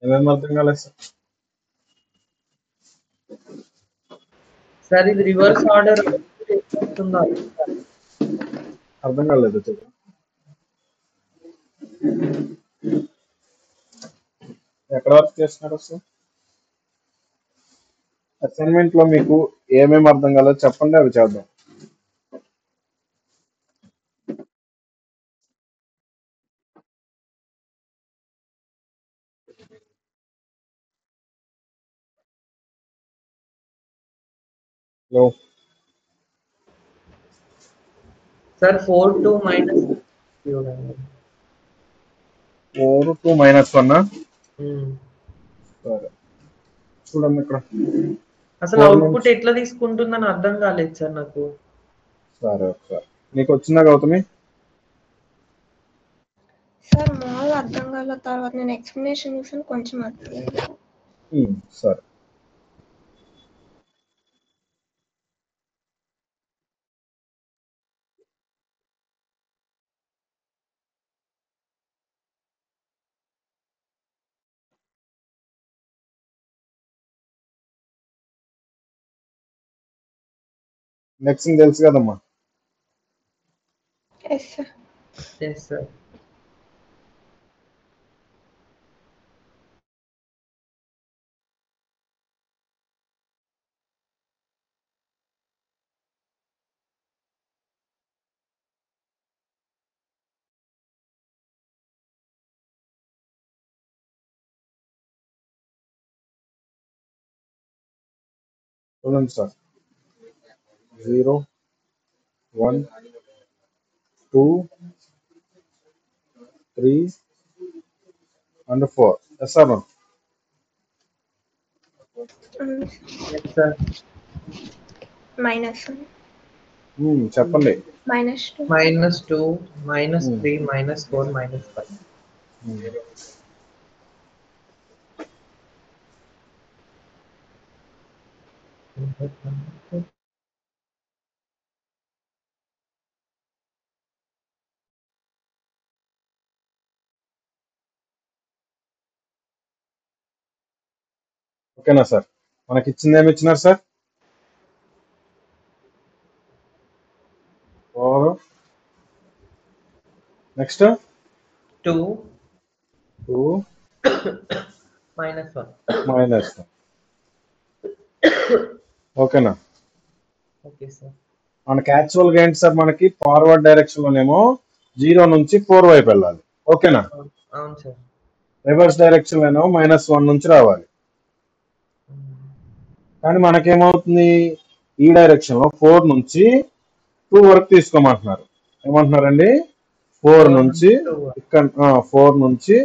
ఏమేమి అర్థం కాలేదు సార్? సార్ ఇది రివర్స్ ఆర్డర్ వస్తుందా? అర్థం కాలేదు చెప్పు. ఎక్కడ వర్క్ చేస్తున్నారు సార్? అసైన్మెంట్ లో మీకు ఏమేమి అర్థం కాలేదు చెప్పండి, అవి చేద్దాం. Hello sir 4 2 minus 4 2 -1. సరే చూడండి ఇక్కడ అసలు 4 అవుట్పుట్ నుంచి. ఎట్లా తీసుకుంటుందని అర్థం కాలేదు సార్ నాకు. సరే ఒకసారి నీకు వచ్చిందా గౌతమి? సార్ మామూలు అర్థం కాల, తర్వాత నేను ఎక్స్ప్లెనేషన్ చూసాను, కొంచెం అర్థమైంది. సరే నెక్స్ట్ తెలుసు కదమ్మా. Yes sir. Yes sir. చూడండి sir, 0 1 2 3 and 4. Yes sir. Yes sir. Minus చెప్పండి. -2 -2 -3 -4 -5. ఓకేనా సార్? మనకి ఇచ్చింది ఏమి ఇచ్చినారు సార్? 4 నెక్స్ట్ 2 2 -1. -1. ఓకేనా? Okay sir. మనకి యాక్చువల్గా ఏంటి సార్, మనకి ఫార్వర్డ్ డైరెక్షన్ లోనేమో 0 నుంచి 4 వైపు వెళ్ళాలి. ఓకేనా? అవును సార్. రివర్స్ డైరెక్షన్ లోనేమో -1 నుంచి రావాలి. కానీ మనకేమవుతుంది, ఈ డైరెక్షన్ లో 4 నుంచి 2 వరకు తీసుకోమంటున్నారు. ఏమంటున్నారండి? 4 నుంచి ఇక్కడ 4 నుంచి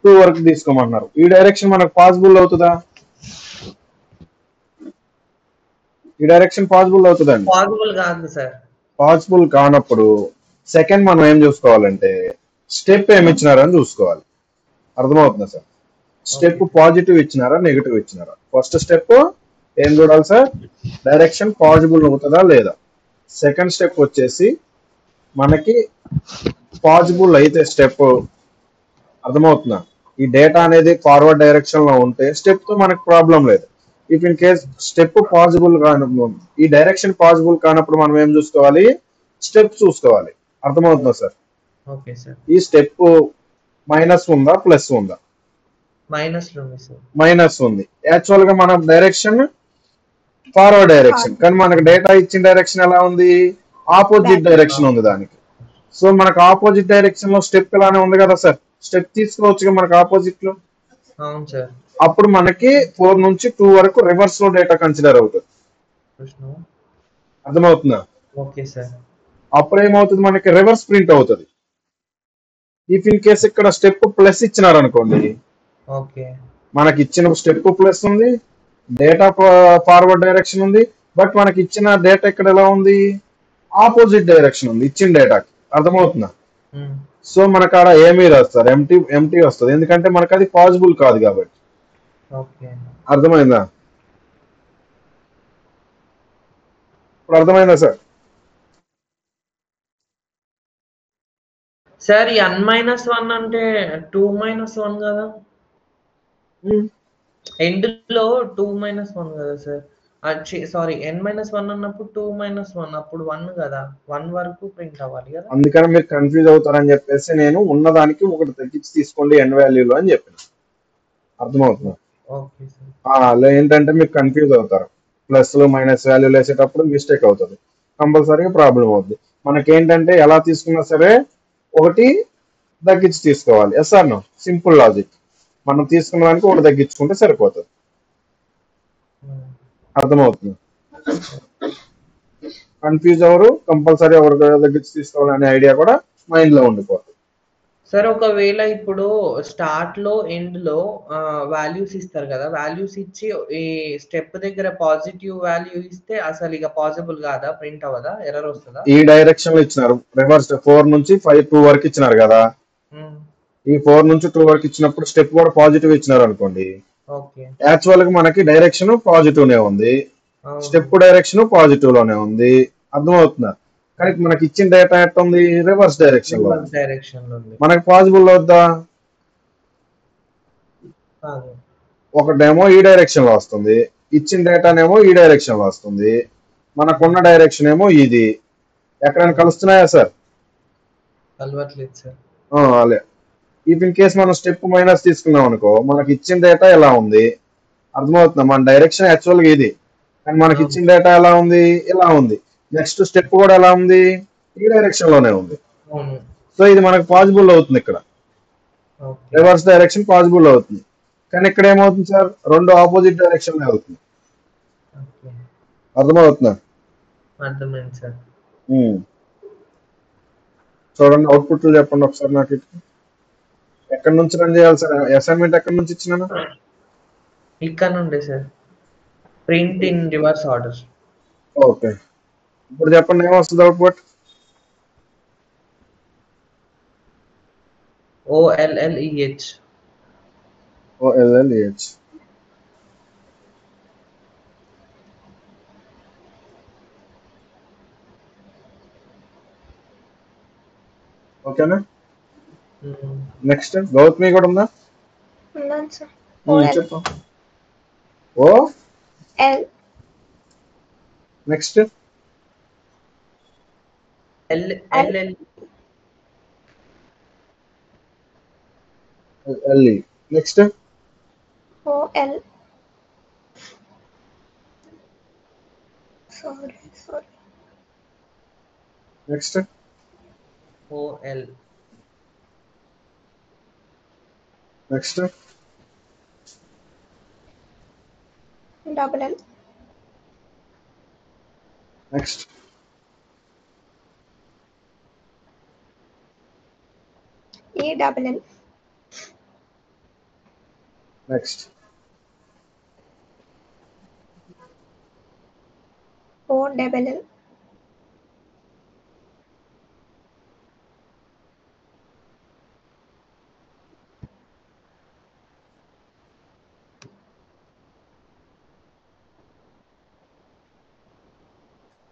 2 వరకు తీసుకోమంటున్నారు. ఈ డైరెక్షన్ మనకు పాసిబుల్ అవుతుందా? ఈ డైరెక్షన్ పాసిబుల్ అవుతుందండి? పాసిబుల్ కాదు సార్. పాసిబుల్ కానప్పుడు సెకండ్ మనం ఏం చూసుకోవాలంటే స్టెప్ ఏమి ఇచ్చినారని చూసుకోవాలి. అర్థమవుతుందా సార్? స్టెప్ పాజిటివ్ ఇచ్చినారా, నెగిటివ్ ఇచ్చినారా? ఫస్ట్ స్టెప్ ఏం చూడాలి సార్? డైరెక్షన్ పాజిబుల్ అవుతుందా లేదా. సెకండ్ స్టెప్ వచ్చేసి మనకి పాజిబుల్ అయితే స్టెప్, అర్థమవుతుందా? ఈ డేటా అనేది ఫార్వర్డ్ డైరెక్షన్ లో ఉంటే స్టెప్ తో మనకు ప్రాబ్లం లేదు. If in case step possible కానప్పుడు, ఈ డైరెక్షన్ పాసిబుల్ కానప్పుడు మనం ఏం చూసుకోవాలి? స్టెప్ చూసుకోవాలి. అర్థమవుతుందా సార్? Okay sir. ఈ స్టెప్ మైనస్ ఉందా, ప్లస్ ఉందా? మైనస్ ఉంది. యాక్చువల్ గా మన డైరెక్షన్ ఫార్వర్డ్ డైరెక్షన్, కానీ మనకు డేటా ఇచ్చిన డైరెక్షన్ ఎలా ఉంది? ఆపోజిట్ డైరెక్షన్ ఉంది దానికి. సో మనకు ఆపోజిట్ డైరెక్షన్ లో స్టెప్ ఇలానే ఉంది కదా సార్. స్టెప్ తీసుకోవచ్చు మనకు ఆపోజిట్ లో. అవును సార్. అప్పుడు మనకి 4 నుంచి 2 వరకు రివర్స్ లో డేటా కన్సిడర్ అవుతుంది. అర్థమవుతుందా? Okay sir. అప్పుడు ఏమవుతుంది, మనకి రివర్స్ ప్రింట్ అవుతుంది. ఇఫ్ ఇన్ కేస్ ఇక్కడ స్టెప్ ప్లస్ ఇచ్చినారు అనుకోండి, ఓకే, మనకి ఇచ్చిన స్టెప్ ప్లస్ ఉంది, డేటా ఫార్వర్డ్ డైరెక్షన్ ఉంది, బట్ మనకి ఇచ్చిన డేటా ఇక్కడ ఎలా ఉంది? ఆపోజిట్ డైరెక్షన్ ఉంది ఇచ్చిన డేటాకి. అర్థమవుతుందా? సో మనకు ఆడ ఏమీ రాదు సార్, ఎంటీ వస్తుంది, ఎందుకంటే మనకు అది పాసిబుల్ కాదు కాబట్టి. అర్థమైందా? ఇప్పుడు అర్థమైందా సార్? సార్ ఈ n -1 అంటే 2 -1 కదా? ఎండ్ లో 2-1 కదా సార్, సారీ n-1 ఉన్నప్పుడు 2-1 అప్పుడు 1 కదా, 1 వరకు ప్రింట్ అవ్వాలి కదా. అందుకని మీరు కన్ఫ్యూజ్ అవుతారని చెప్పేసి నేను ఉన్నదానికి ఒకటి తగ్గించి తీసుకోండి ఎండ్ వాల్యూలో అని చెప్పిన. అర్థమవుతుంది? Okay sir. ఏంటంటే మీరు కన్ఫ్యూజ్ అవుతారు, ప్లస్ మైనస్ వాల్యూలు వేసేటప్పుడు మిస్టేక్ అవుతుంది, కంపల్సరీగా ప్రాబ్లం అవుతుంది. మనకేంటంటే ఎలా తీసుకున్నా సరే ఒకటి తగ్గించి తీసుకోవాలి. Yes or no? Simple logic. మనం తీసుకున్న దానికి ఒకటి తగ్గించుకుంటే సరిపోతుంది. అర్థమవుతుంది? కన్ఫ్యూజ్ అవరు, కంపల్సరీ ఎవరి తగ్గించి తీసుకోవాలనే ఐడియా కూడా మైండ్ లో ఉండిపోతుంది. సార్ ఒకవేళ ఇప్పుడు స్టార్ట్ లో ఎండ్ లో వాల్యూస్ ఇస్తారు కదా, వాల్యూస్ ఇచ్చి ఈ స్టెప్ దగ్గర పాజిటివ్ వాల్యూ ఇస్తే అసలు ఇక పాసిబుల్ కాదా, ప్రింట్ అవ్వదా, ఎర్రర్ వస్తుందా? ఈ డైరెక్షన్ లో ఇచ్చినారు, రివర్స్ 4 నుంచి 5 2 వరకు ఇచ్చినారు కదా. ఈ 4 నుంచి 2 వరకు ఇచ్చినప్పుడు స్టెప్ కూడా పాజిటివ్ ఇచ్చినారు అనుకోండి, యాక్చువల్ గా మనకి డైరెక్షన్ పాజిటివ్ నే ఉంది, స్టెప్ డైరెక్షన్ పాజిటివ్ లోనే ఉంది. అర్థమవుతుందా? కానీ మనకి ఇచ్చిన డేటా ఎట్లా ఉంది, రివర్స్ డైరెక్షన్ లో. మనకి పాసిబుల్ అవుద్దా? ఒకటేమో ఈ డైరెక్షన్ లో వస్తుంది, ఇచ్చిన డేటానేమో ఈ డైరెక్షన్ లో వస్తుంది, మనకున్న డైరెక్షన్ ఏమో ఇది. ఎక్కడైనా కలుస్తున్నాయా సార్? కలవట్లేదు సార్. అలే. ఇఫ్ ఇన్ కేస్ మనం స్టెప్ మైనస్ తీసుకున్నాం అనుకో, మనకి ఇచ్చిన డేటా ఎలా ఉంది, అర్థమవుతుందా? మన డైరెక్షన్ యాక్చువల్ గా ఇది, కానీ మనకి ఇచ్చిన డేటా ఎలా ఉంది, ఇలా ఉంది. నెక్స్ట్ స్టెప్ కూడా ఎలా ఉంది, ఈ డైరెక్షన్ లోనే ఉంది. సో ఇది మనకు పాసిబుల్ అవుతుంది, ఇక్కడ రివర్స్ డైరెక్షన్ పాసిబుల్ అవుతుంది. కానీ ఇక్కడ ఏమవుతుంది సార్, రెండు ఆపోజిట్ డైరెక్షన్ అవుతుంది. అర్థమవుతుందా? అర్థమైంది సార్. చూడండి అవుట్పుట్లు చెప్పండి ఒకసారి నాకు. ఎక్కడి నుంచి రన్ చేయాలి సార్? అసైన్మెంట్ ఎక్కడి నుంచి ఇచ్చినాను? ఇక్కడ నుండి sir, print in reverse order. Okay, ఇప్పుడు చెప్పండి ఏమొస్తుంది అవుట్పుట్? OLLEH. OLLEH. ఓకేనా? నెక్స్ట్ గౌతమి కూడా ఉందా? చెప్పు. ఓ next LE. Next OL. Next OL. Next double L. Next ELL. Next OLL.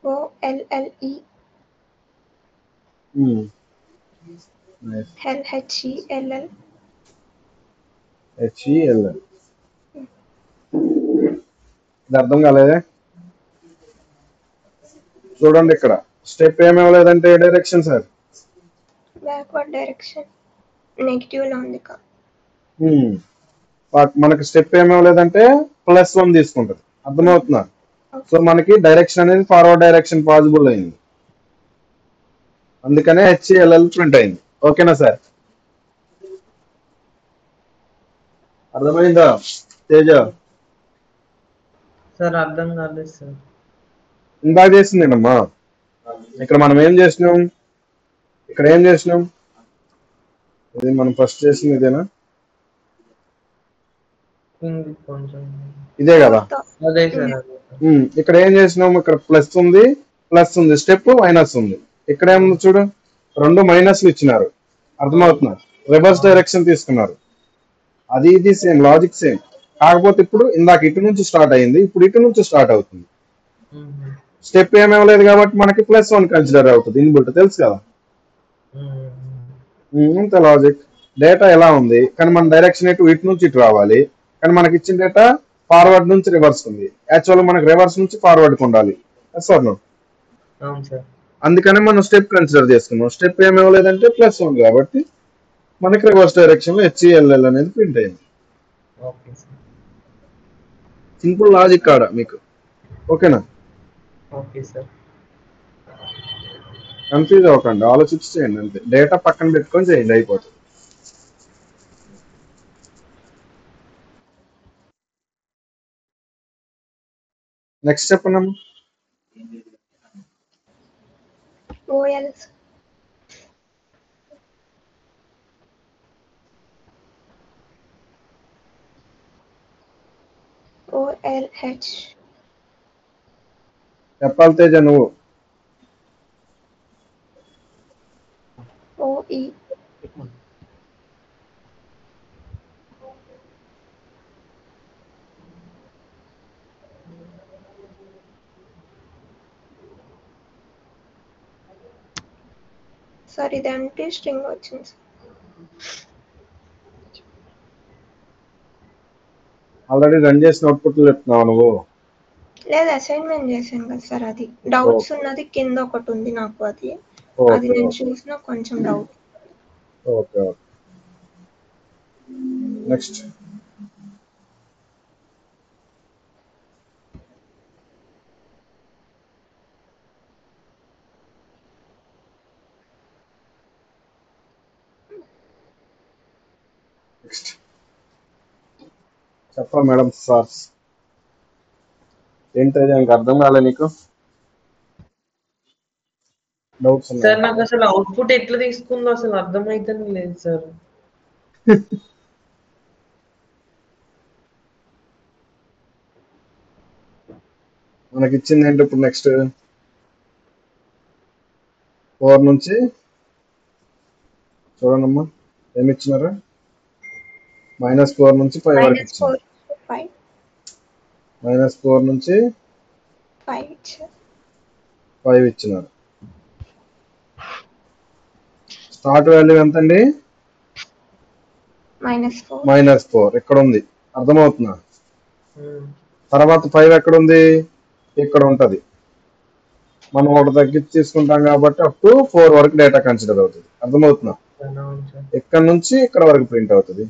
OLLE. LHELL. HELL. ఇది అర్థం కాలేదే? చూడండి ఇక్కడ స్టెప్ ఏమేమలేదంటే direction sir, backward direction negative లో ఉంది. మనకి స్టెప్ ఏమేమలేదంటే +1 తీసుకుంటది. అర్థమవుతుందా? సో మనకి డైరెక్షన్ అనేది ఫార్వర్డ్ డైరెక్షన్ పాసిబుల్ అయింది, అందుకనే HELL ప్రింట్ అయింది. ఓకేనా సార్? అర్థమైందా తేజ? సార్ అర్థం కాలేదు సార్. ఇందాక చేసిందేనమ్మా. ఇక్కడ మనం ఏం చేసినాం, ఇక్కడ ఏం చేసినాం, ఇది మనం ఫస్ట్ చేసింది ఇదేనా? ఇదే కదా. ఇక్కడ ఏం చేసినాం, ఇక్కడ ప్లస్ ఉంది, స్టెప్ మైనస్ ఉంది. ఇక్కడ ఏముంది చూడు, రెండు మైనస్లు ఇచ్చినారు. అర్థమవుతున్నా? రివర్స్ డైరెక్షన్ తీసుకున్నారు. అది ఇది సేమ్ లాజిక్ సేమ్, కాకపోతే ఇప్పుడు ఇందాక ఇటు నుంచి స్టార్ట్ అయింది, ఇప్పుడు ఇటు నుంచి స్టార్ట్ అవుతుంది. స్టెప్ ఏమేమి లేదు కాబట్టి మనకి +1 కన్సిడర్ అవుతుంది ఇన్బుల్ట్, తెలుసు కదా? ఇంత లాజిక్. డేటా ఎలా ఉంది, కానీ మన డైరెక్షన్ ఇటు నుంచి ఇటు రావాలి, కానీ మనకి ఇచ్చిన డేటా ఫార్వర్డ్ నుంచి రివర్స్ ఉంది. యాక్చువల్ మనకి రివర్స్ నుంచి ఫార్వర్డ్ ఉండాలి. సార్ అవును సార్. అందుకనే మనం స్టెప్ కన్సిడర్ చేసుకున్నాం. స్టెప్ ఏమి ఇవ్వలేదంటే +1 కాబట్టి మనకి రివర్స్ డైరెక్షన్ లో HELL అనేది ప్రింట్ అయింది. Okay sir. సింపుల్ లాజిక్ కాడ మీకు. ఓకేనా? Okay sir. కన్ఫ్యూజ్ అవ్వకండి, ఆలోచించి చేయండి అంతే. డేటా పక్కన పెట్టుకొని చేయండి, అయిపోతుంది. నెక్స్ట్ చెప్పండి. OL OLH చెప్పాలి తేజ నువ్వు. OE సార్ ఇది ఎంటీ స్ట్రింగ్ వచ్చింది. ఆల్రెడీ రన్ చేసిన అవుట్పుట్ చెప్తున్నావు నువ్వు? లేదు, అసైన్మెంట్ చేశాను కదా సార్. అది డౌట్స్ ఉన్నది కింద ఒకటి ఉంది నాకు. అది నేను చూసిన కొంచెం డౌట్. Okay okay. నెక్స్ట్ చెప్పా మేడం. సార్ ఏంటది నాకు అర్థం కాలే. నీకు డౌట్స్ సార్ ఉన్నాయి? నాకు అసలు అవుట్పుట్ ఎట్లా తీసుకుందో అసలు అర్థమైతేనే లేదు సార్. మనకి ఇచ్చింది ఏంటి ఇప్పుడు? నెక్స్ట్ 4 నుంచి చూడండమ్మా ఏమి ఇచ్చినారు? -4 నుంచి 5 వరకు ఇచ్చింది. -4 నుంచి 5 ఇచ్చినారు. స్టార్ట్ వాల్యూ ఎంత అండి? -4 ఇక్కడ ఉంది. అర్థమవుతుందా? తర్వాత 5 ఎక్కడ ఉంది? ఇక్కడ ఉంటది. మనం ఒకటి తగ్గించి తీసుకుంటాం కాబట్టి అప్ టు 4 వరకు డేటా కన్సిడర్ అవుతుంది. అర్థమవుతుందా? ఇక్కడ నుంచి ఇక్కడ వరకు ప్రింట్ అవుతుంది.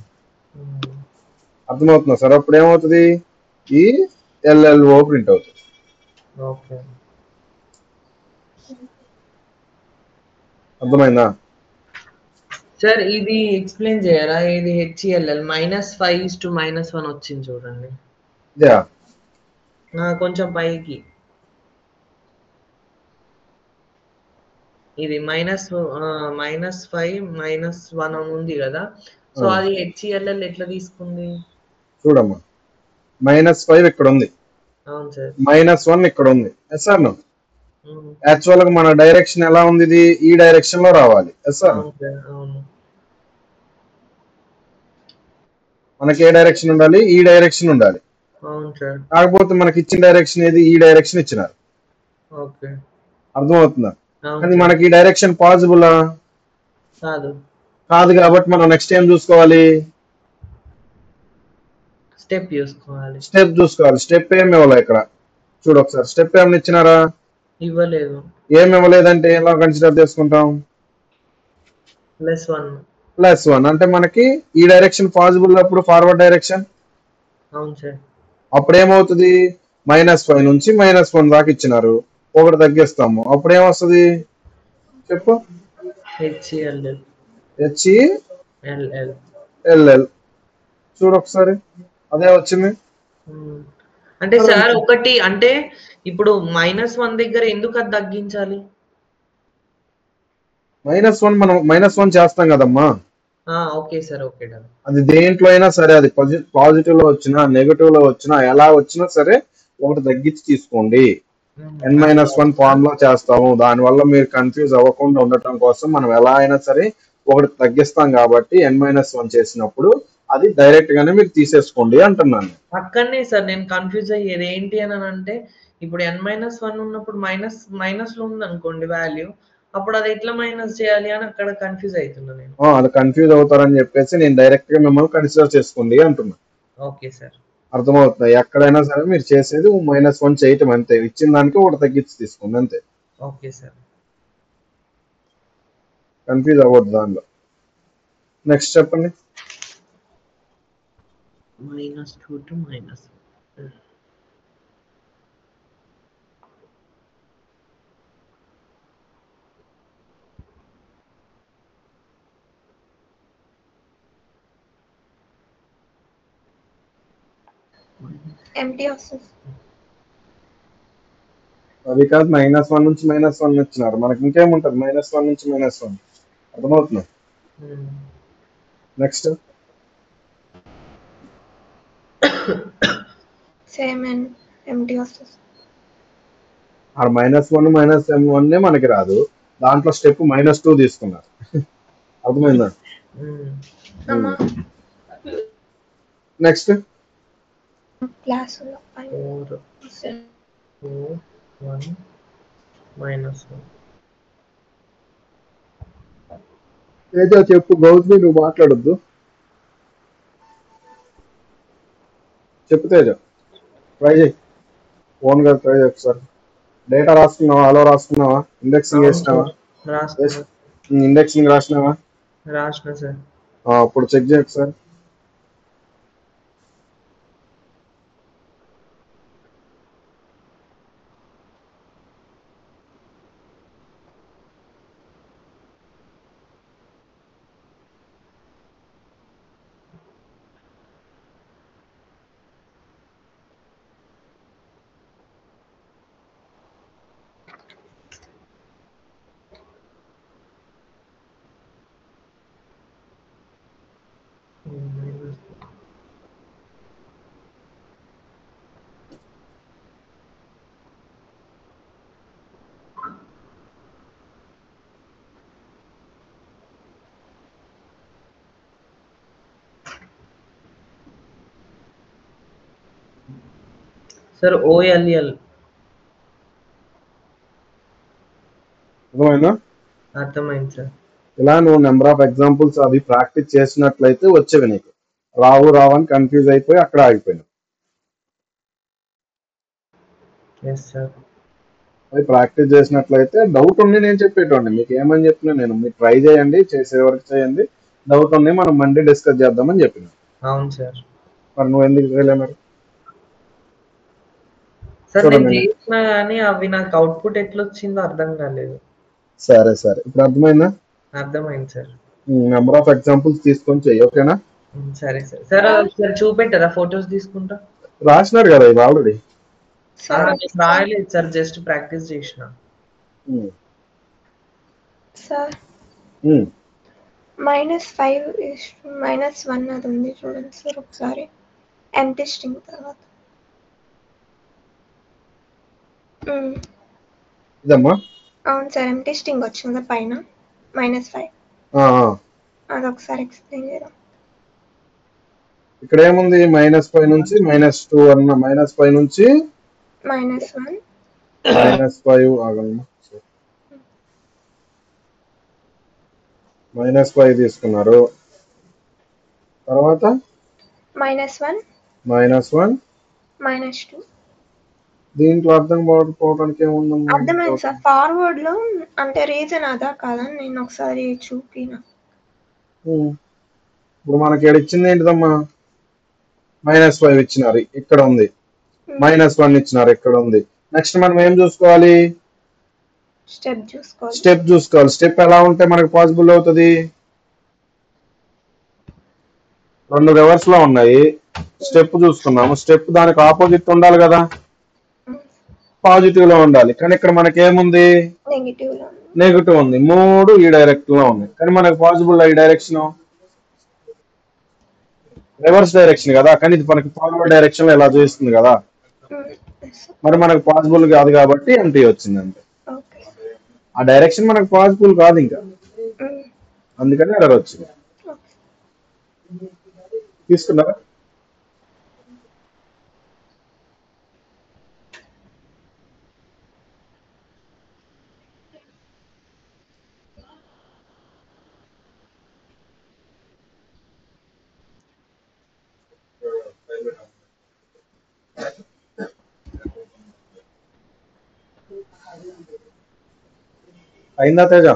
అర్థమవుతుందా సార్? అప్పుడు ఏమవుతుంది? ఈ LLO ప్రింట్ అవుతుంది. అర్థమైందా సార్? ఇది ఎక్స్ప్లెయిన్ చేయరా? ఇది HELL -5 to -1 వచ్చింది చూడండి. కొంచెం పైకి ఇది -5 -1 ఉంది కదా. సో అది HELL ఎట్లా తీసుకుంది? చూడమ్మా, -5 ఇక్కడ ఉంది. అవును సార్. -1 ఇక్కడ ఉంది. Yes sir. యాక్చువల్ గా మన డైరెక్షన్ ఎలా ఉంది? ఇది ఈ డైరెక్షన్ లో రావాలి. Yes sir. అవును. మనకి ఏ డైరెక్షన్ ఉండాలి? ఈ డైరెక్షన్ ఉండాలి. అవును సార్. కాకపోతే మనకి ఇచ్చిన డైరెక్షన్ ఏది? ఈ డైరెక్షన్ ఇచ్చినారు. ఓకే. అర్థమవుతుందా? కానీ మనకి ఈ డైరెక్షన్ పాసిబులా? కాదు కాబట్టి మనం నెక్స్ట్ ఏం చూసుకోవాలి? స్టెప్ చూసుకోవాలి. స్టెప్ ఏమి ఇవ్వాలి ఇక్కడ? చూడు ఒకసారి. స్టెప్ ఏమైనా ఇచ్చినారా? ఇవ్వలేదు. ఏమి ఇవ్వలేదంటే ఎలా కన్సిడర్ చేసుకుంటాం? +1 అంటే మనకి ఈ డైరెక్షన్ పాసిబుల్ అప్పుడు ఫార్వర్డ్ డైరెక్షన్. అవును సార్. అప్పుడు ఏమవుతుంది? -5 నుంచి -1 దాకా ఇచ్చినారు. ఒకటి తగ్గిస్తాము. అప్పుడు ఏమొస్తుంది చెప్పు? HELL. చూడు ఒకసారి, అదే వచ్చింది. అంటే సార్ ఒకటి అంటే ఇప్పుడు -1 దగ్గర ఎందుకు అది తగ్గించాలి? -1 మనం -1 చేస్తాం కదమ్మా. Okay sir. Okay done. అది దేంట్లో అయినా సరే, అది పాజిటివ్ లో వచ్చినా నెగటివ్ లో వచ్చినా ఎలా వచ్చినా సరే ఒకటి తగ్గించి తీసుకోండి. n-1 ఫార్మ్ లో చేస్తాము. దానివల్ల మీరు కన్ఫ్యూజ్ అవ్వకుండా ఉండటం కోసం మనం ఎలా అయినా సరే ఒకటి తగ్గిస్తాం కాబట్టి n-1 చేసినప్పుడు అది డైరెక్ట్ గానే మీరు తీసేసుకోండి అంటున్నాను. అక్కడనే సార్ నేను కన్ఫ్యూజ్ అయ్యేది ఏంటి అని అంటే, ఇప్పుడు n-1 ఉన్నప్పుడు మైనస్ లో ఉంది అనుకోండి వాల్యూ, అప్పుడు అది ఎట్లా మైనస్ చేయాలి అని అక్కడ కన్ఫ్యూజ్ అవుతున్నా నేను. అది కన్ఫ్యూజ్ అవుతారని చెప్పేసి నేను డైరెక్ట్ గా మిమ్మల్ని కన్సిడర్ చేసుకోండి అంటున్నా. Okay sir. అర్థమవుతుంది. ఎక్కడైనా సరే మీరు చేసేది -1 చేయటం అంతే. ఇచ్చిన దానికి ఒకటి తగ్గించి తీసుకోండి అంతే. Okay sir. కన్ఫ్యూజ్ అవ్వద్దు దానిలో. నెక్స్ట్ చెప్పండి. -2 to మైనస్. ఎంటీ వస్తుంది. అది కాదు, -1 నుంచి -1 ఇచ్చినారు. మనకి ఇంకేముంటది -1 నుంచి -1. అర్థమవుతుంది. నెక్స్ట్ సేమ్ ఎంటీ వస్తుంది. ఆ -1 -1 మనకి రాదు. దాంట్లో స్టెప్ -2 తీసుకున్నారు. అర్థమైందా? అమ్మా నెక్స్ట్ క్లాసులో 4 2 1 -1. ఏదో చెప్పు గౌతమి, నువ్వు మాట్లాడొద్దు. చెప్పు తేజ, ట్రై చేయి. ఫోన్ గా ట్రై చేయి ఒకసారి. డేటా రాసుకున్నావా? హలో రాసుకున్నావా? ఇండెక్సింగ్ వేసినావా? రాసిన ఇండెక్సింగ్ రాసినావా? సార్. అప్పుడు చెక్ చేయ ఒకసారి. సార్ OLL అర్థమైందా? అర్థమైంది సార్. ఇలా నువ్వు నెంబర్ ఆఫ్ ఎగ్జాంపుల్స్ అవి ప్రాక్టీస్ చేసినట్లయితే వచ్చేవి నీకు. రావు అని కన్ఫ్యూజ్ అయిపోయి అక్కడ ఆగిపోయినావు. Yes sir. అది ప్రాక్టీస్ చేసినట్లయితే డౌట్ ఉంది నేను చెప్పేటోండి. మీకు ఏమని చెప్పినా నేను, మీరు ట్రై చేయండి, చేసే వరకు చేయండి. డౌట్ ఉంది మనం మండే డిస్కస్ చేద్దామని చెప్పిన. అవును సార్. మరి నువ్వు ఎందుకు చేయలే? మరి సార్ నేను చూడండి. చేసినా కానీ అవి నాకు అవుట్పుట్ ఎట్లా వచ్చిందో అర్థం కాలేదు. సరే సరే, ఇప్పుడు అర్థమైందా? అర్థమైంది సార్. నెంబర్ ఆఫ్ ఎగ్జాంపుల్స్ తీసుకొని చెయ్యి, ఓకేనా? సరే సార్. సార్ ఒకసారి చూపెట్టారా ఫొటోస్ తీసుకుంటా? రాసినారు కదా ఇది ఆల్రెడీ. రాయలేదు సార్, జస్ట్ ప్రాక్టీస్ చేసిన. సార్ -5 -1 అది ఉంది చూడండి సార్ ఒకసారి. ఎంటీ స్ట్రింగ్ తర్వాత ఇదమ్మా. అవును సార్, ఎంటీ స్ట్రింగ్ వచ్చింది పైన -5. అది ఒకసారి ఎక్స్ప్లెయిన్ చేయడం. ఇక్కడ ఏముంది? -5 నుంచి -2 అన్న. -5 నుంచి -1 -5 ఆగమ్మా. -5 తీసుకున్నారు. తర్వాత -1 -2. దీంట్లో అర్థం పోవడానికి ఏముందమ్మా? అర్థమైంది సార్. ఫార్వర్డ్ లో అంటే రీజన్ అదా కాదని నేను ఒకసారి చూపిన. ఇప్పుడు మనకి ఇక్కడ ఇచ్చింది ఏంటిదమ్మా? -5 ఇచ్చినారు, ఇక్కడ ఉంది. -1 ఇచ్చినారు, ఇక్కడ ఉంది. నెక్స్ట్ మనం ఏం చూసుకోవాలి? స్టెప్ చూసుకోవాలి. స్టెప్ ఎలా ఉంటే మనకు పాసిబుల్ అవుతుంది? 2 రివర్స్ లో ఉన్నాయి. స్టెప్ చూసుకున్నాము. స్టెప్ దానికి ఆపోజిట్ ఉండాలి కదా, పాజిటివ్ లో ఉండాలి. కానీ ఇక్కడ మనకి ఏముంది? నెగిటివ్ ఉంది. 3 ఈ డైరెక్ట్ లో ఉన్నాయి. కానీ మనకు పాసిబుల్ ఈ డైరెక్షన్ రివర్స్ డైరెక్షన్ కదా, కానీ ఇది మనకి ఫార్వర్డ్ డైరెక్షన్ లో ఇలా చూపిస్తుంది కదా. మరి మనకు పాసిబుల్ కాదు కాబట్టి ఎంటీ వచ్చింది అంతే. ఆ డైరెక్షన్ మనకు పాసిబుల్ కాదు ఇంకా, అందుకని ఎర్రర్ వచ్చింది. తీసుకున్నారా? అయిందా తేజ?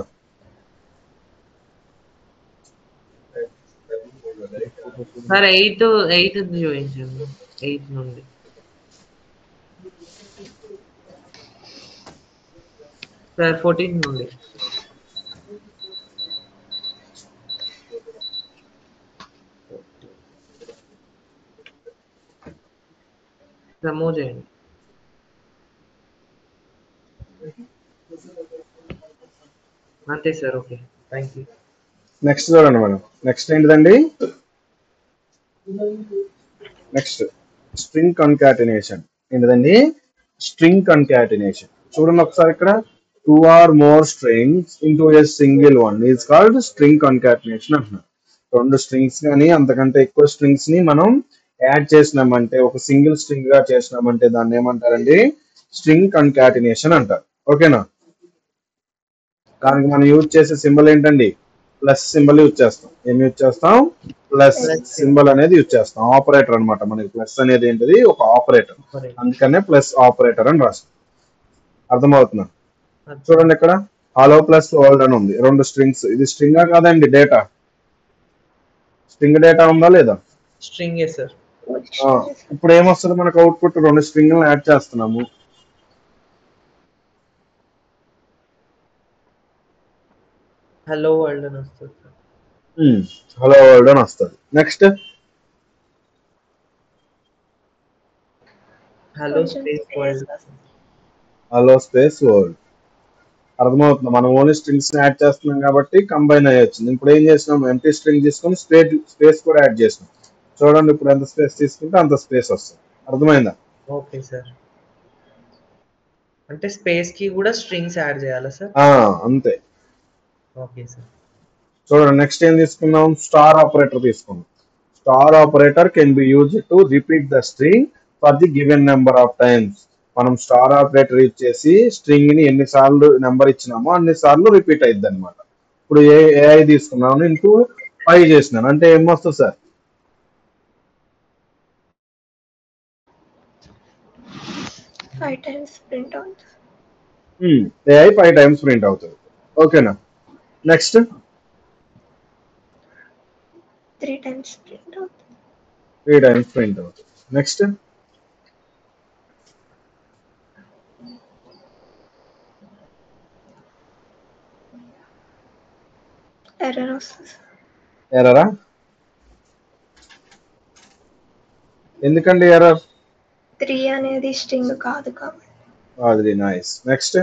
సార్ 8 చూపించండి. 8 నుండి సార్ 14 నుండి మూవ్ చేయండి. అంతే sir. Okay, thank you. Next చూడండి మేడం. నెక్స్ట్ ఏంటిదండి? Next string concatenation. ఏంటిదండి? String concatenation. చూడండి ఒకసారి ఇక్కడ 2 or more strings into a single one is called string concatenation అంటున్నారు. 2 స్ట్రింగ్స్ కానీ అంతకంటే ఎక్కువ స్ట్రింగ్స్ ని మనం యాడ్ చేసినామంటే, ఒక సింగిల్ స్ట్రింగ్ గా చేసినామంటే దాన్ని ఏమంటారండి? స్ట్రింగ్ కన్కాటినేషన్ అంటారు. ఓకేనా? దానికి మనం యూజ్ చేసే సింబల్ ఏంటండి? ప్లస్ సింబల్ యూజ్ చేస్తాం. ఏం యూజ్ చేస్తాం? ప్లస్ సింబల్ అనేది యూజ్ చేస్తాం. ఆపరేటర్ అన్నమాట. మనకి ప్లస్ అనేది ఏంటిది? ఒక ఆపరేటర్. అందుకనే ప్లస్ ఆపరేటర్ అని రాస్తాం. అర్థమవుతుందా? చూడండి ఇక్కడ హలో ప్లస్ వరల్డ్ అని ఉంది. 2 స్ట్రింగ్స్. ఇది స్ట్రింగా కాదండి? డేటా. స్ట్రింగ్ డేటా ఉందా లేదా? స్ట్రింగే సార్. ఇప్పుడు ఏమొస్తుంది మనకు అవుట్పుట్? 2 స్ట్రింగ్లను యాడ్ చేస్తున్నాము. హలో వరల్డ్ అని వస్తుంది సార్. హలో వరల్డ్ అని వస్తుంది. Next hello space world. Hello space world. అర్థమవుతుంది. మనం ఓన్లీ స్ట్రింగ్స్ యాడ్ చేస్తున్నాం కాబట్టి కంబైన్ అయ్యి వచ్చింది. ఇప్పుడు ఏం చేసినాం? ఎంటీ స్ట్రింగ్ తీసుకొని స్పేస్ కూడా యాడ్ చేసినాం. చూడండి ఇప్పుడు ఎంత స్పేస్ తీసుకుంటే అంత స్పేస్ వస్తుంది. అర్థమైందా? Okay sir. అంటే స్పేస్ కి కూడా స్ట్రింగ్స్ యాడ్ చేయాలా సార్? అంతే. Okay sir. చూడండి నెక్స్ట్ ఏం తీసుకున్నాం? స్టార్ ఆపరేటర్ తీసుకున్నాం. Star operator can be use to repeat the string for the given number of times. మనం స్టార్ ఆపరేటర్ యూజ్ చేసి స్ట్రింగ్ ని ఎన్నిసార్లు నెంబర్ ఇచ్చినామో అన్ని సార్లు రిపీట్ అయింది అనమాట. ఇప్పుడు ఏఐ తీసుకున్నాను, ఇంటూ 5 చేసినాను అంటే ఏమొస్తుంది సార్? 5 times ప్రింట్ అవుతుంది. ఏఐ 5 times ప్రింట్ అవుతుంది. ఓకేనా? నెక్స్ట్ 3 times ప్రింట్ అవుతుంది. 3 times ప్రింట్ అవుతుంది. నెక్స్ట్ ఎర్రర్ వస్తుంది. ఎర్రరా? ఎందుకండి ఎర్రర్? 3 అనేది స్ట్రింగ్ కాదు కాబట్టి. అది నైస్. Next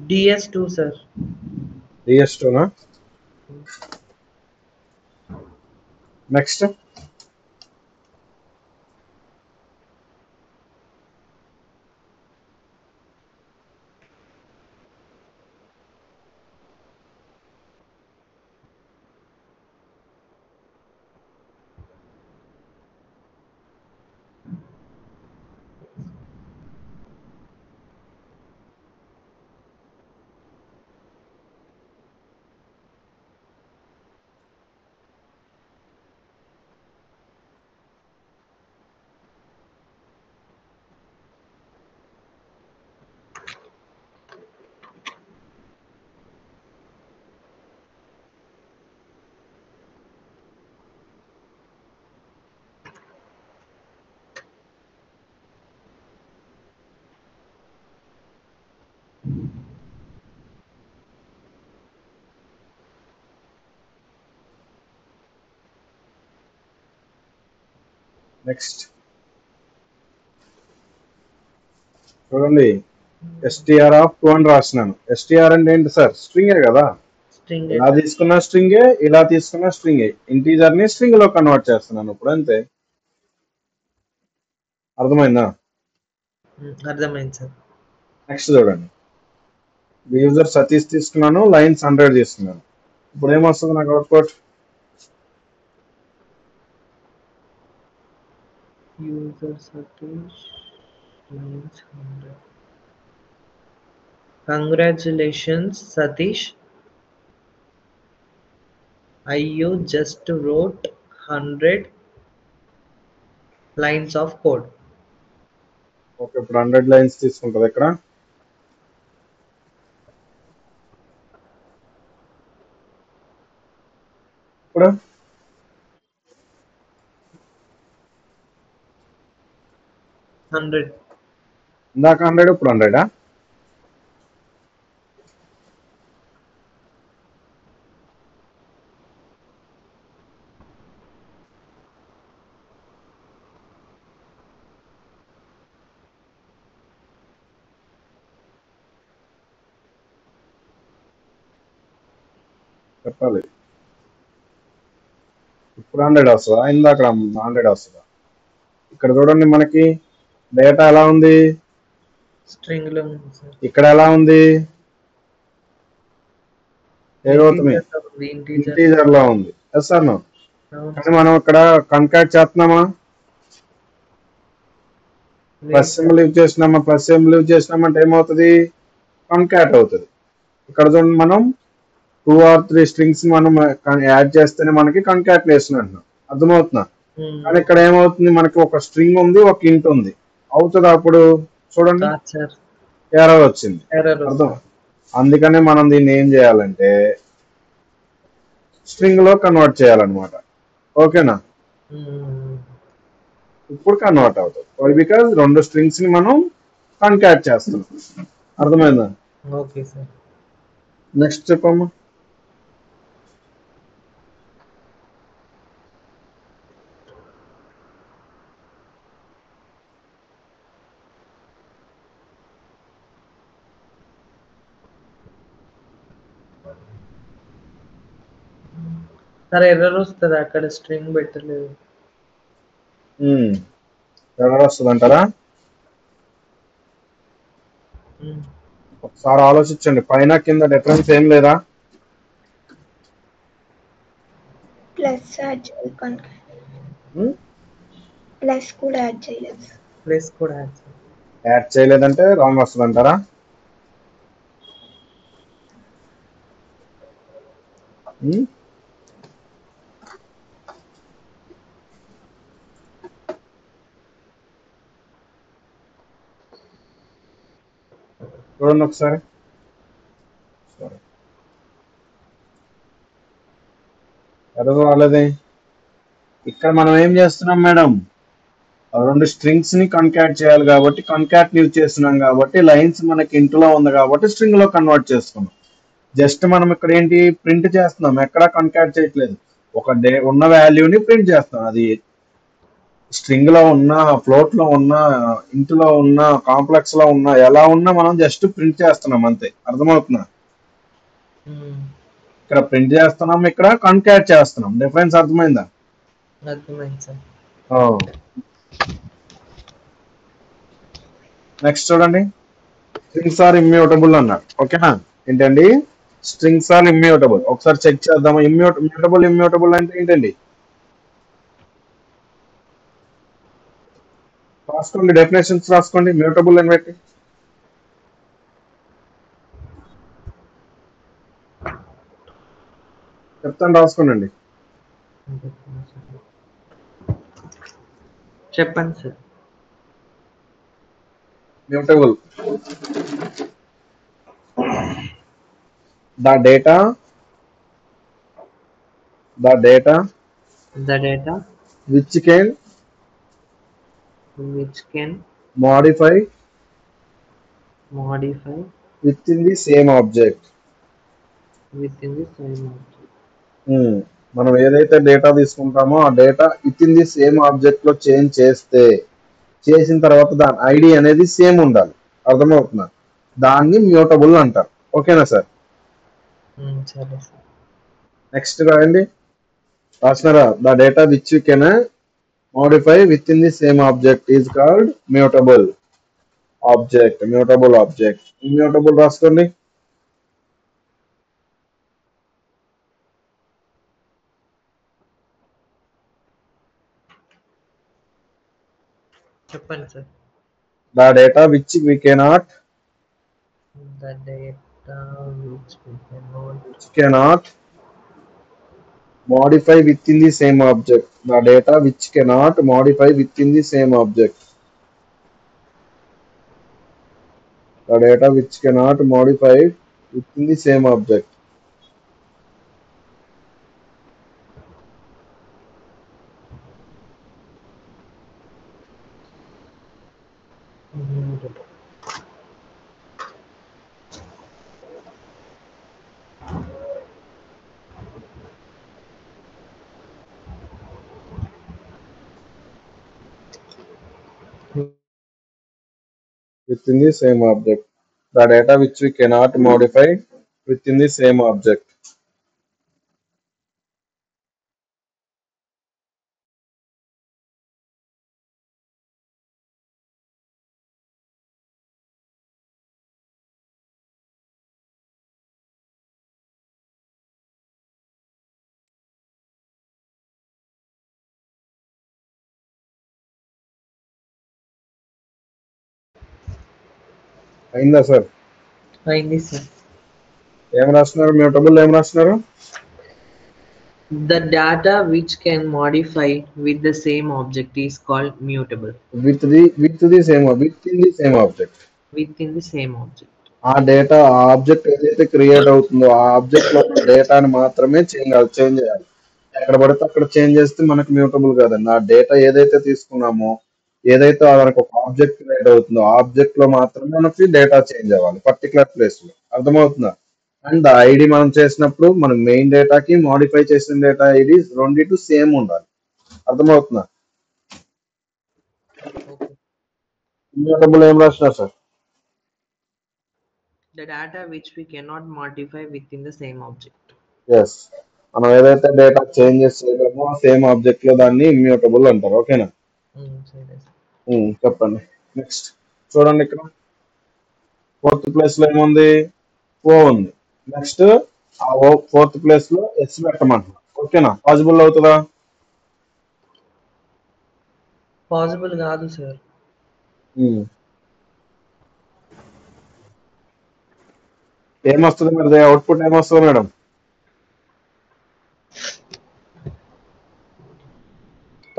DS2 sir. DS2నా? నెక్స్ట్ నెక్స్ట్ చూడండి STR ఆఫ్ 2 అని రాసినాను. STR అంటే ఏంటి సార్? స్ట్రింగే కదా. స్ట్రింగ్ ఇలా తీసుకున్న స్ట్రింగే, ఇలా తీసుకున్న స్ట్రింగే. ఇంటీజర్ ని స్ట్రింగ్ లో కన్వర్ట్ చేస్తున్నాను ఇప్పుడు. అంతే. అర్థమైందా? అర్థమైంది సార్. నెక్స్ట్ చూడండి. యూజర్ సతీష్ తీసుకున్నాను, లైన్స్ 100 తీసుకున్నాను. ఇప్పుడు ఏమొస్తుంది నాకు output? User Satish means 100. Congratulations, Satish. You just wrote 100 lines of code. Okay, ఇప్పుడు 100 లైన్స్ తీసుకుంటుంది ఇక్కడ. ఇప్పుడు 100. ఇందాక 100, ఇప్పుడు 100. చెప్పాలి. ఇప్పుడు 100 వస్తుందా, ఇందాక 100 వస్తుందా? ఇక్కడ చూడండి, మనకి డేటా ఎలా ఉంది, String లో ఉంది sir. ఇక్కడ ఎలా ఉంది, ఏమవుతుంది, Integer లో ఉంది, integer. ఇంటీజర్ లో ఉంది. Yes sir no. అవును కానీ మనం ఇక్కడ కన్కాట్ చేస్తున్నామా, ప్లస్ లేదు సింబల్ యూజ్ చేసినామా, ప్లస్ సింబల్ యూజ్ చేసినామంటే ఏమవుతుంది, కన్కాట్ అవుతుంది. ఇక్కడ చూడండి, మనం 2 or 3 స్ట్రింగ్స్ మనం యాడ్ చేస్తేనే మనకి కన్కాటినేషన్ అంటున్నాం. అర్థమవుతుందా? కానీ ఇక్కడ ఏమవుతుంది, మనకి ఒక స్ట్రింగ్ ఉంది, ఒక ఇంట్ ఉంది. అవుతుంది అప్పుడు చూడండి, కాదు సార్, ఎర్రర్ వచ్చింది. ఎర్రర్ అర్థం. వస్తుంది. అందుకనే మనం దీన్ని ఏం చేయాలంటే స్ట్రింగ్ లో కన్వర్ట్ చేయాలన్నమాట. ఓకేనా? ఇప్పుడు కన్వర్ట్ అవుతుంది, బికాజ్ 2 స్ట్రింగ్స్ ని మనం కన్కాట్ చేస్తున్నాం. అర్థమైందా? Okay sir. నెక్స్ట్ చెప్పమ్మా. సార్ ఎర్రర్ వస్తుంది, అక్కడ స్ట్రింగ్ పెట్టలేదు. ఎర్రర్ వస్తుంది అంటారా? ఒకసారి ఆలోచించండి, పైన కింద డిఫరెన్స్ ఏం లేదా? ప్లస్ యాడ్ చేయాలి కనుక ప్లస్ కూడా యాడ్ చేయలేదు. ప్లస్ కూడా యాడ్ చేయలేదంటే రాంగ్ వస్తుంది అంటారా? చూడండి ఒకసారి. ఎర్రర్ రాలేదే. ఇక్కడ మనం ఏం చేస్తున్నాం మేడం, 2 స్ట్రింగ్స్ ని కన్కాట్ చేయాలి కాబట్టి కన్కాట్ యూజ్ చేస్తున్నాం కాబట్టి లైన్స్ మనకి ఇంట్లో ఉంది కాబట్టి స్ట్రింగ్ లో కన్వర్ట్ చేసుకున్నాం. జస్ట్ మనం ఇక్కడ ఏంటి ప్రింట్ చేస్తున్నాం, ఎక్కడ కన్కాట్ చేయట్లేదు. ఒక ఉన్న వాల్యూని ప్రింట్ చేస్తాం. అది స్ట్రింగ్ లో ఉన్న, ఫ్లోట్ లో ఉన్న, ఇంట్లో ఉన్న, కాంప్లెక్స్ లో ఉన్న, ఎలా ఉన్నా మనం జస్ట్ ప్రింట్ చేస్తున్నాం అంతే. అర్థమవుతుందా? ఇక్కడ ప్రింట్ చేస్తున్నాం, ఇక్కడ కన్కాట్ చేస్తున్నాం. డిఫరెన్స్ అర్థమైందా? అర్థమైంది సార్. నెక్స్ట్ చూడండి, స్ట్రింగ్స్ ఆర్ ఇమ్యూటబుల్ అన్నారు. ఓకేనా? ఏంటండి, స్ట్రింగ్స్ ఆర్ ఇమ్యూటబుల్. ఒకసారి చెక్ చేద్దాం. ఇమ్యూటబుల్ అంటే ఏంటండి? రాసుకోండి, డెఫినేషన్స్ రాసుకోండి. మ్యూటబుల్ అని పెట్టి చెప్తాను, రాసుకోండి. చెప్పండి sir. Mutable. The data which can modify within the same object. మనం ఏదైతే డేటా తీసుకుంటామో ఆ data with in the same object లో చేంజ్ చేసిన తర్వాత దాని ఐడి అనేది సేమ్ ఉండాలి. అర్థమవుతుందా? దాన్ని మ్యూటబుల్ అంటారు. ఓకేనా సార్? నెక్స్ట్ రాయండి, రాసినారా? The data which you can modify with in the same object is called mutable object. Immutable రాసుకోండి. చెప్పండి sir. The data which we cannot The data which we cannot modify within the same object. The data which cannot modify within the same object. The data which cannot modify within the same object. immutable. Within the same object. The data which we cannot modify within the same object. అయిందా sir? అయింది sir. ఏం రాస్తున్నారు? Mutable ఏం రాస్తున్నారు? The data which can modify with the same object is called mutable. Within the same object. Within the same object. ఆ data ఆ object ఏదైతే create అవుతుందో ఆ ఆబ్జెక్ట్ లో డేటాని మాత్రమే చేంజ్ చేయాలి. ఎక్కడ పడితే అక్కడ చేంజ్ చేస్తే మనకు మ్యూటబుల్ కాదండి. ఆ డేటా ఏదైతే తీసుకున్నామో ఏదైతే మనకు ఒక ఆబ్జెక్ట్ క్రియేట్ అవుతుందో ఆ ఆబ్జెక్ట్ లో మాత్రమే మనకి డేటా చేంజ్ అవ్వాలి పర్టికులర్ ప్లేస్ లో. అర్థమవుతుందా? అండ్ ఐడి మనం చేసినప్పుడు మనం మెయిన్ డేటాకి మాడిఫై చేసిన డేటా ఐడి రెండిటి సేమ్ ఉండాలి. అర్థమవుతుందా? Okay. మ్యూటబుల్ ఏం రాసినారు sir? The data which we cannot modify within the same object. Yes, మనం ఏదైతే డేటా చేంజెస్ చేయలేమో సేమ్ ఆబ్జెక్ట్ లో దాన్ని ఇమ్యూటబుల్ అంటారు. ఓకేనా? సరే. చెప్పండి. నెక్స్ట్ చూడండి, ఇక్కడ 4th ప్లేస్ లో ఏముంది? ఓ ఉంది. నెక్స్ట్ ఆ ఓ 4th ప్లేస్ లో ఎస్ పెట్టమంటున్నా. ఓకేనా? పాసిబుల్ అవుతుందా? పాసిబుల్ కాదు సార్. ఏమొస్తుంది మరి? అవుట్పుట్ ఏమొస్తుంది మేడం?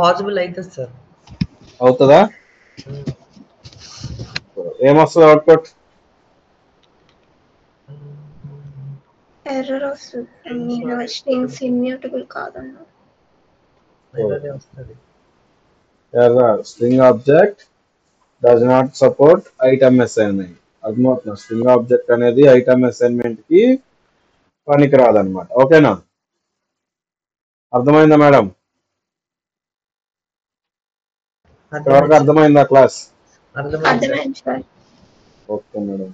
పాసిబుల్ అవుతుంది సార్. అవుతుందా? ఏమొస్తుంది అవుట్పుట్? ఎర్రర్ వస్తుంది. నేను స్ట్రింగ్స్ ఇమ్యూటబుల్ కాదన్నా. ఎర్రర్ వస్తుంది. Error string object does not support item assignment. అర్థమవుతుందా? స్ట్రింగ్ ఆబ్జెక్ట్ అనేది ఐటమ్ అసైన్మెంట్ కి పనికిరాదన్నమాట. ఓకేనా? అర్థమైందా మేడం? ఎవరికి అర్థమైందా క్లాస్? అర్థమైంది అర్థమైంది సార్. Okay madam.